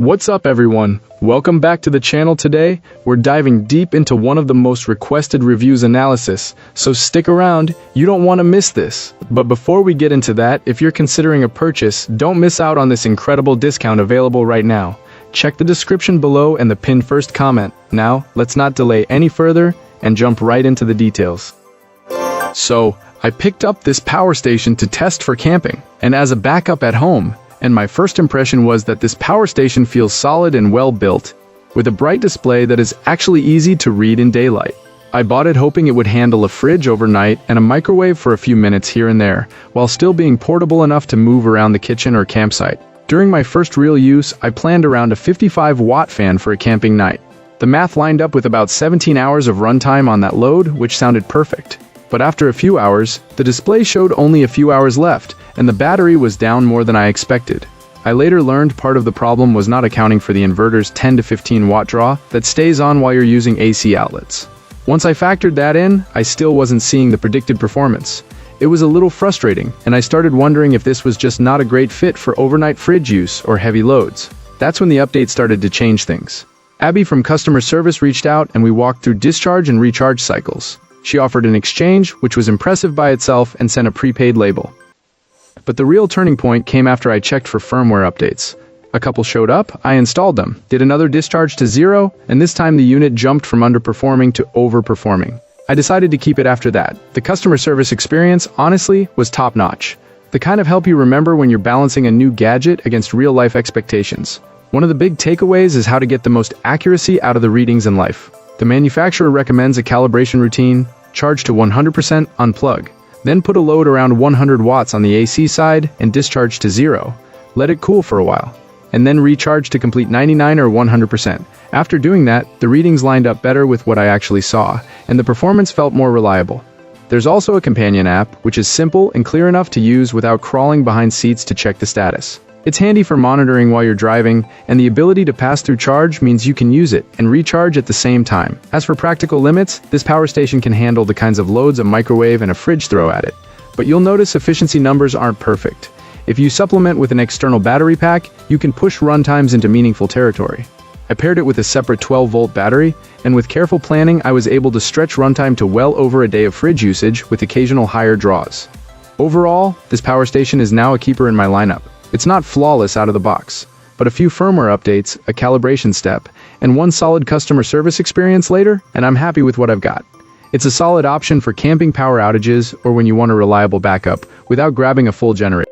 What's up everyone? Welcome back to the channel. Today, we're diving deep into one of the most requested reviews analysis, so stick around, you don't want to miss this. But before we get into that, if you're considering a purchase, don't miss out on this incredible discount available right now. Check the description below and the pinned first comment. Now, let's not delay any further and jump right into the details. So, I picked up this power station to test for camping, and as a backup at home. And my first impression was that this power station feels solid and well built, with a bright display that is actually easy to read in daylight. I bought it hoping it would handle a fridge overnight and a microwave for a few minutes here and there, while still being portable enough to move around the kitchen or campsite. During my first real use, I planned around a 55-watt fan for a camping night. The math lined up with about 17 hours of runtime on that load, which sounded perfect. But after a few hours, the display showed only a few hours left, and the battery was down more than I expected. I later learned part of the problem was not accounting for the inverter's 10 to 15 watt draw that stays on while you're using AC outlets. Once I factored that in, I still wasn't seeing the predicted performance. It was a little frustrating, and I started wondering if this was just not a great fit for overnight fridge use or heavy loads. That's when the update started to change things. Abby from customer service reached out and we walked through discharge and recharge cycles. She offered an exchange, which was impressive by itself, and sent a prepaid label. But the real turning point came after I checked for firmware updates. A couple showed up, I installed them, did another discharge to 0, and this time the unit jumped from underperforming to overperforming. I decided to keep it after that. The customer service experience, honestly, was top-notch. The kind of help you remember when you're balancing a new gadget against real-life expectations. One of the big takeaways is how to get the most accuracy out of the readings in life. The manufacturer recommends a calibration routine, charge to 100%, unplug. Then put a load around 100 watts on the AC side and discharge to 0. Let it cool for a while, and then recharge to complete 99 or 100%. After doing that, the readings lined up better with what I actually saw, and the performance felt more reliable. There's also a companion app, which is simple and clear enough to use without crawling behind seats to check the status. It's handy for monitoring while you're driving, and the ability to pass through charge means you can use it and recharge at the same time. As for practical limits, this power station can handle the kinds of loads a microwave and a fridge throw at it. But you'll notice efficiency numbers aren't perfect. If you supplement with an external battery pack, you can push runtimes into meaningful territory. I paired it with a separate 12-volt battery, and with careful planning, I was able to stretch runtime to well over a day of fridge usage with occasional higher draws. Overall, this power station is now a keeper in my lineup. It's not flawless out of the box, but a few firmware updates, a calibration step, and one solid customer service experience later, and I'm happy with what I've got. It's a solid option for camping power outages or when you want a reliable backup without grabbing a full generator.